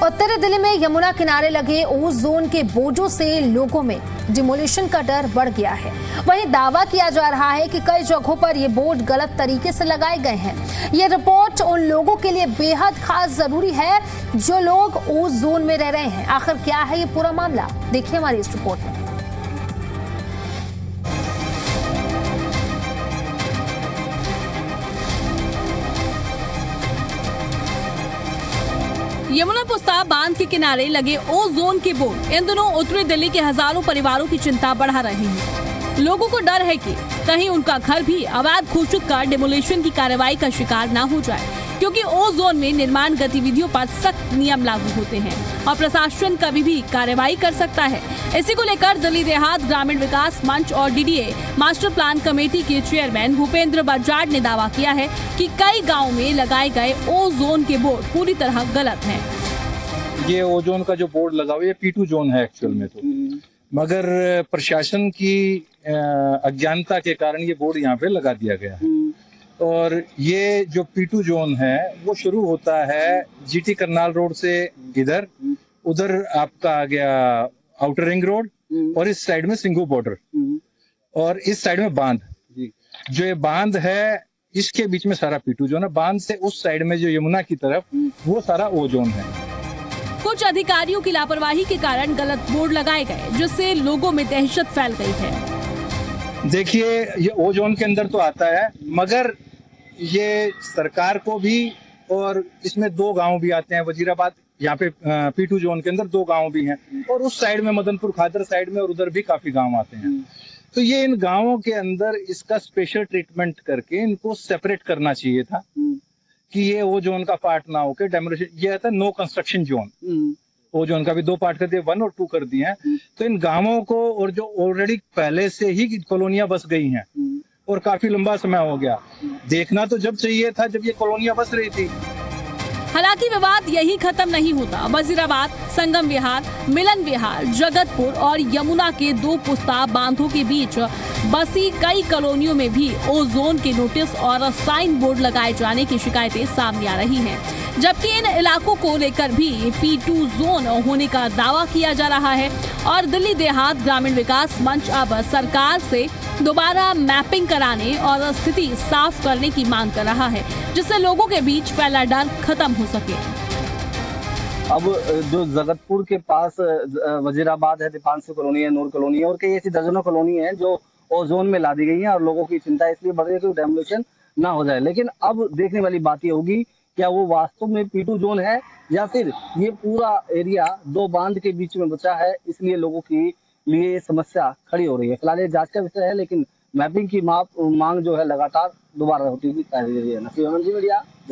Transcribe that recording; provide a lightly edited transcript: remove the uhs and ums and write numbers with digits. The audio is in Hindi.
उत्तरी दिल्ली में यमुना किनारे लगे ओजोन के बोझों से लोगों में डिमोलिशन का डर बढ़ गया है। वहीं दावा किया जा रहा है कि कई जगहों पर ये बोर्ड गलत तरीके से लगाए गए हैं। ये रिपोर्ट उन लोगों के लिए बेहद खास जरूरी है जो लोग ओजोन में रह रहे हैं। आखिर क्या है ये पूरा मामला, देखिए हमारी इस रिपोर्ट में। यमुना पुस्ता बांध के किनारे लगे ओजोन के बोर्ड इन दिनों उत्तरी दिल्ली के हजारों परिवारों की चिंता बढ़ा रहे हैं। लोगों को डर है कि कहीं उनका घर भी अवैध घोषित कर डिमोलिशन की कार्रवाई का शिकार न हो जाए, क्योंकि ओजोन में निर्माण गतिविधियों पर सख्त नियम लागू होते हैं और प्रशासन कभी भी कार्रवाई कर सकता है। इसी को लेकर दिल्ली देहात ग्रामीण विकास मंच और डीडीए मास्टर प्लान कमेटी के चेयरमैन भूपेंद्र बजाज ने दावा किया है कि कई गाँव में लगाए गए ओजोन के बोर्ड पूरी तरह गलत हैं। ये ओजोन का जो बोर्ड लगा हुआ है P2 जोन है एक्चुअल में, तो मगर प्रशासन की अज्ञानता के कारण ये बोर्ड यहाँ पे लगा दिया गया है। और ये जो P2 जोन है वो शुरू होता है जीटी करनाल रोड से इधर, उधर आपका आ गया आउटर रिंग रोड और इस साइड में सिंघू बॉर्डर और इस साइड में बांध। जो ये बांध है इसके बीच में सारा P2 जोन है। बांध से उस साइड में जो यमुना की तरफ वो सारा ओजोन है। कुछ अधिकारियों की लापरवाही के कारण गलत बोर्ड लगाए गए, जिससे लोगों में दहशत फैल गई है। देखिए ये ओजोन के अंदर तो आता है, मगर ये सरकार को भी, और इसमें 2 गांव भी आते हैं वजीराबाद, यहाँ पे P2 जोन के अंदर 2 गांव भी हैं और उस साइड में मदनपुर खादर साइड में और उधर भी काफी गांव आते हैं। तो ये इन गांवों के अंदर इसका स्पेशल ट्रीटमेंट करके इनको सेपरेट करना चाहिए था कि ये ओजोन का पार्ट ना होकर डेमोलिशन। ये था नो कंस्ट्रक्शन जोन। ओजोन का भी 2 पार्ट कर दिए, 1 और 2 कर दिए हैं। तो इन गांवों को, और जो ऑलरेडी पहले से ही कॉलोनियां बस गई हैं और काफी लंबा समय हो गया, देखना तो जब चाहिए था जब ये कॉलोनियां बस रही थी। हालांकि विवाद यही खत्म नहीं होता। वजीराबाद, संगम विहार, मिलन विहार, जगतपुर और यमुना के 2 पुस्ता बांधों के बीच बसी कई कॉलोनियों में भी ओजोन के नोटिस और साइन बोर्ड लगाए जाने की शिकायतें सामने आ रही हैं, जबकि इन इलाकों को लेकर भी P2 जोन होने का दावा किया जा रहा है। और दिल्ली देहात ग्रामीण विकास मंच अब सरकार से दोबारा मैपिंग कराने और स्थिति साफ करने की मांग कर रहा है, जिससे लोगों के बीच फैला डर खत्म हो सके। अब जो जगतपुर के पास वजीराबाद है, दीपांशु कॉलोनी है, नूर कॉलोनी है और कई ऐसी दर्जनों कॉलोनी है जो ओजोन में ला दी गई है और लोगों की चिंता इसलिए बढ़ रही है कि डेमोलिशन ना हो जाए। लेकिन अब देखने वाली बात ये होगी, क्या वो वास्तव में P2 जोन है या फिर ये पूरा एरिया 2 बांध के बीच में बचा है, इसलिए लोगों की लिए समस्या खड़ी हो रही है। फिलहाल ये जांच का विषय है, लेकिन मैपिंग की मांग जो है लगातार दोबारा होती हुई दिखाई दे रही है। नसीम अहमद जी, मीडिया।